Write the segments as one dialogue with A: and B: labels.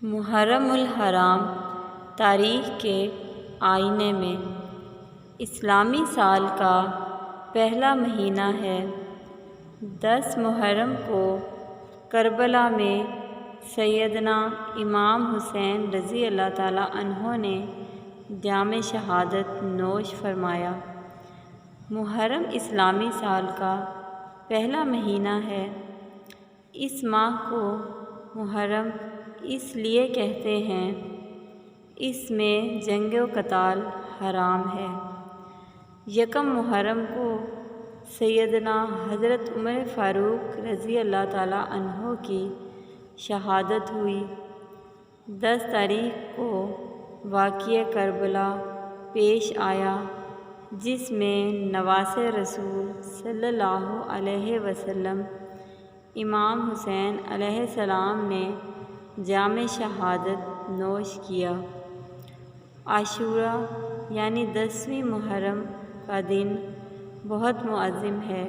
A: محرم الحرام تاریخ کے آئینے میں اسلامی سال کا پہلا مہینہ ہے۔ 10 محرم کو کربلا میں سیدنا امام حسین رضی اللہ تعالیٰ عنہ نے جام شہادت نوش فرمایا۔ محرم اسلامی سال کا پہلا مہینہ ہے۔ اس ماہ کو محرم اس لیے کہتے ہیں، اس میں جنگ و قتال حرام ہے۔ یکم محرم کو سیدنا حضرت عمر فاروق رضی اللہ تعالیٰ عنہ کی شہادت ہوئی۔ 10 تاریخ کو واقعہ کربلا پیش آیا، جس میں نواسۂ رسول صلی اللہ علیہ وسلم امام حسین علیہ السلام نے جام شہادت نوش کیا۔ عاشوراء یعنی 10ویں محرم کا دن بہت معظم ہے،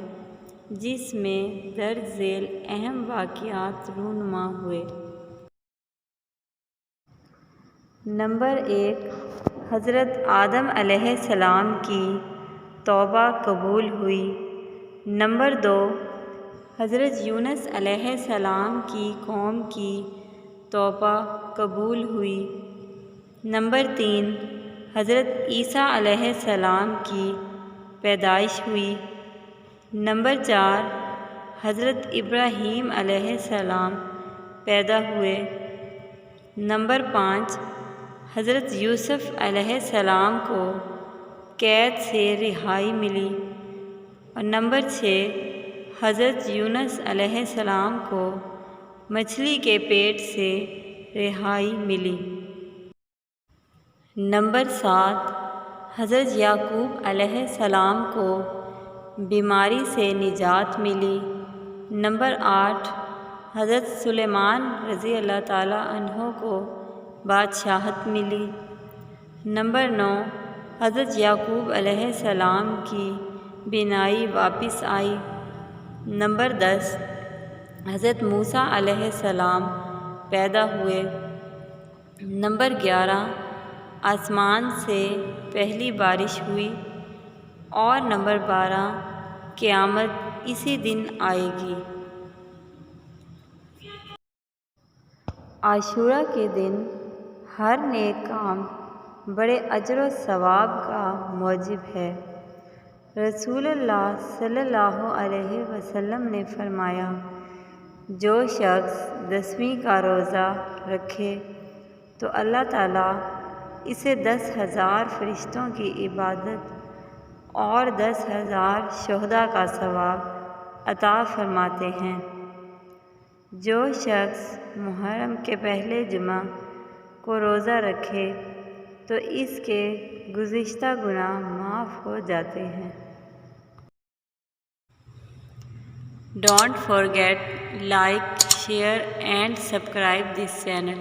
A: جس میں درج ذیل اہم واقعات رونما ہوئے۔ نمبر 1، حضرت آدم علیہ السلام کی توبہ قبول ہوئی۔ نمبر 2، حضرت یونس علیہ السلام کی قوم کی توبہ قبول ہوئی۔ نمبر 3، حضرت عیسیٰ علیہ السلام کی پیدائش ہوئی۔ نمبر 4، حضرت ابراہیم علیہ السلام پیدا ہوئے۔ نمبر 5، حضرت یوسف علیہ السلام کو قید سے رہائی ملی۔ اور نمبر 6، حضرت یونس علیہ السلام کو مچھلی کے پیٹ سے رہائی ملی۔ نمبر 7، حضرت یعقوب علیہ السلام کو بیماری سے نجات ملی۔ نمبر 8، حضرت سلیمان رضی اللہ تعالیٰ عنہ کو بادشاہت ملی۔ نمبر 9، حضرت یعقوب علیہ السلام کی بینائی واپس آئی۔ نمبر 10، حضرت موسیٰ علیہ السلام پیدا ہوئے۔ نمبر 11، آسمان سے پہلی بارش ہوئی۔ اور نمبر 12، قیامت اسی دن آئے گی۔ عاشوراء کے دن ہر نیک کام بڑے اجر و ثواب کا موجب ہے۔ رسول اللہ صلی اللہ علیہ وسلم نے فرمایا، جو شخص 10ویں کا روزہ رکھے تو اللہ تعالیٰ اسے 10,000 فرشتوں کی عبادت اور 10,000 شہداء کا ثواب عطا فرماتے ہیں۔ جو شخص محرم کے پہلے جمعہ کو روزہ رکھے تو اس کے گزشتہ گناہ معاف ہو جاتے ہیں۔ Don't forget like, share and subscribe this channel.